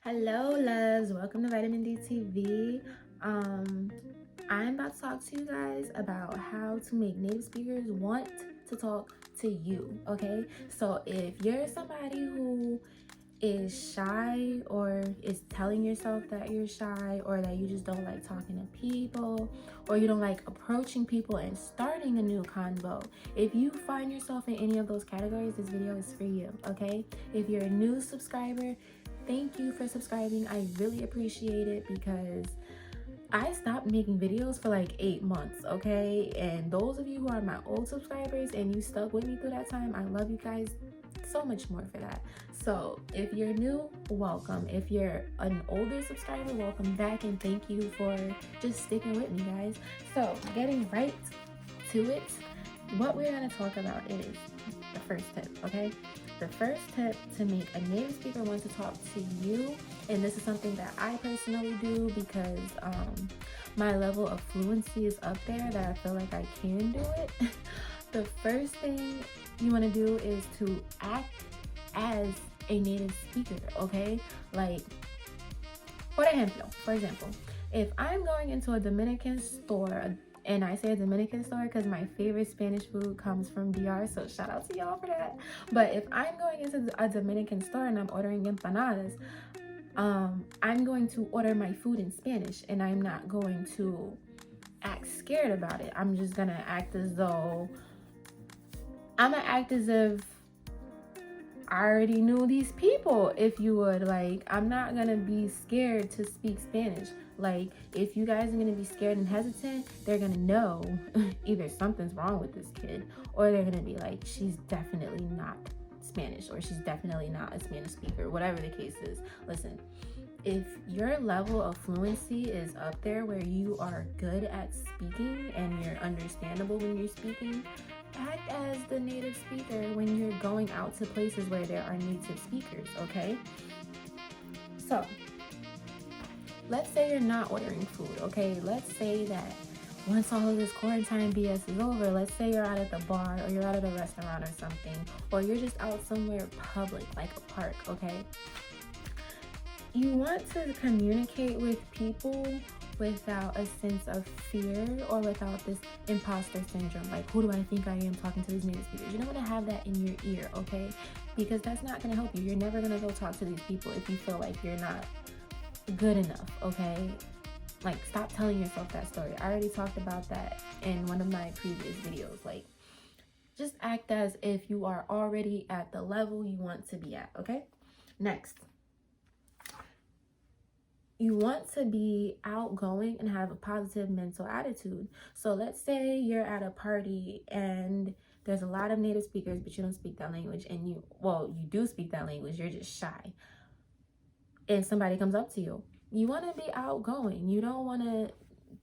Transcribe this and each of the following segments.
Hello, loves. Welcome to Vitamin D TV. I'm about to talk to you guys about how to make native speakers want to talk to you. Okay, so if you're somebody who is shy or is telling yourself that you're shy or that you just don't like talking to people or you don't like approaching people and starting a new convo, if you find yourself in any of those categories, this video is for you. Okay, if you're a new subscriber, thank you for subscribing. I really appreciate it because I stopped making videos for like 8 months, okay? And those of you who are my old subscribers and you stuck with me through that time, I love you guys so much more for that. So if you're new, welcome. If you're an older subscriber, welcome back, and thank you for just sticking with me, guys. So getting right to it, what we're gonna talk about is the first tip, okay? The first tip to make a native speaker want to talk to you, and this is something that I personally do because my level of fluency is up there that I feel like I can do it. The first thing you want to do is to act as a native speaker, okay? Like, for example, if I'm going into a Dominican store, and I say a Dominican store because my favorite Spanish food comes from DR, so shout out to y'all for that. But if I'm going into a Dominican store and I'm ordering empanadas, I'm going to order my food in Spanish, and I'm not going to act scared about it. I'm just gonna act as if I already knew these people, if you would. Like, I'm not gonna be scared to speak Spanish. Like, if you guys are gonna be scared and hesitant, they're gonna know either something's wrong with this kid, or they're gonna be like, she's definitely not Spanish, or she's definitely not a Spanish speaker, whatever the case is. Listen, if your level of fluency is up there where you are good at speaking and you're understandable when you're speaking, act as the native speaker when you're going out to places where there are native speakers, okay? So, let's say you're not ordering food, okay? Let's say that once all of this quarantine BS is over, let's say you're out at the bar or you're out at a restaurant or something, or you're just out somewhere public like a park, okay? You want to communicate with people without a sense of fear or without this imposter syndrome. Like, who do I think I am talking to these native speakers? You don't want to have that in your ear, okay? Because that's not going to help you. You're never going to go talk to these people if you feel like you're not good enough, okay? Like, stop telling yourself that story. I already talked about that in one of my previous videos. Like, just act as if you are already at the level you want to be at, okay? Next, you want to be outgoing and have a positive mental attitude. So let's say you're at a party and there's a lot of native speakers, but you don't speak that language, and you do speak that language, you're just shy. And somebody comes up to you. You want to be outgoing. You don't want to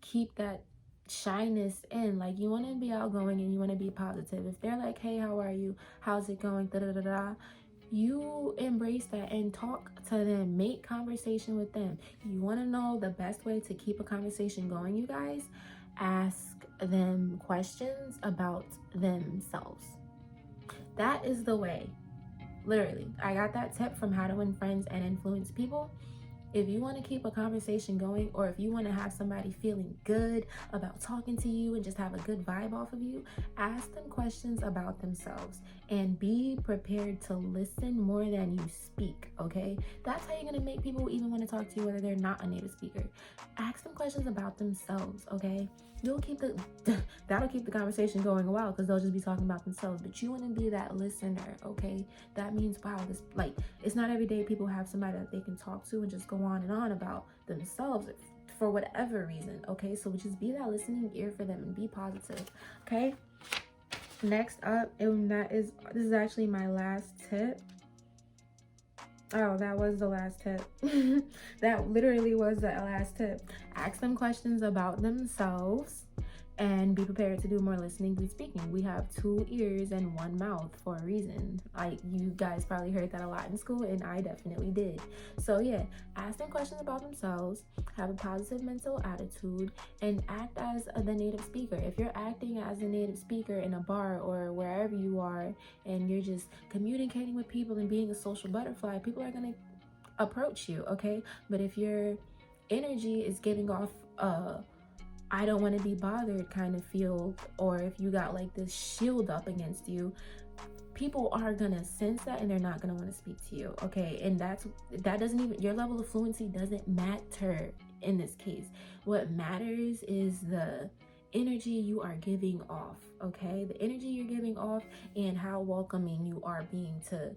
keep that shyness in. Like, you want to be outgoing and you want to be positive. If they're like, hey, how are you? How's it going? Da da da da. You embrace that and talk to them, make conversation with them. You want to know the best way to keep a conversation going, you guys? Ask them questions about themselves. That is the way. Literally, I got that tip from How to Win Friends and Influence People. If you want to keep a conversation going, or if you want to have somebody feeling good about talking to you and just have a good vibe off of you, ask them questions about themselves and be prepared to listen more than you speak, okay? That's how you're going to make people even want to talk to you whether they're not a native speaker. Ask them questions about themselves, okay? That'll keep the conversation going a while because they'll just be talking about themselves. But you want to be that listener, okay? That means, wow, it's not every day people have somebody that they can talk to and just go on and on about themselves for whatever reason, okay? So just be that listening ear for them and be positive, okay? Next up, this is actually my last tip. Oh, that was the last tip. That literally was the last tip. Ask them questions about themselves and be prepared to do more listening than speaking. We have 2 ears and 1 mouth for a reason. Like, you guys probably heard that a lot in school, and I definitely did. So yeah, ask them questions about themselves, have a positive mental attitude, and act as the native speaker. If you're acting as a native speaker in a bar or wherever you are, and you're just communicating with people and being a social butterfly, people are gonna approach you, okay? But if your energy is giving off I don't want to be bothered kind of feel, or if you got like this shield up against you, people are gonna sense that and they're not gonna want to speak to you, okay? And that doesn't even, your level of fluency doesn't matter in this case. What matters is the energy you are giving off, okay? The energy you're giving off and how welcoming you are being to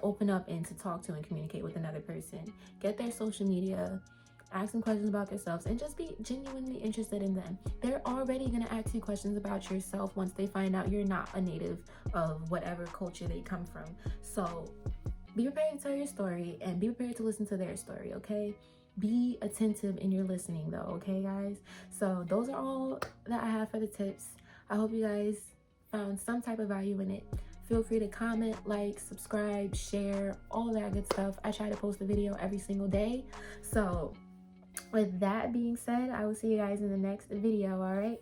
open up and to talk to and communicate with another person. Get their social media, ask them questions about themselves, and just be genuinely interested in them. They're already going to ask you questions about yourself once they find out you're not a native of whatever culture they come from. So be prepared to tell your story and be prepared to listen to their story, okay? Be attentive in your listening though, okay guys? So those are all that I have for the tips. I hope you guys found some type of value in it. Feel free to comment, like, subscribe, share, all that good stuff. I try to post a video every single day. So with that being said, I will see you guys in the next video, all right?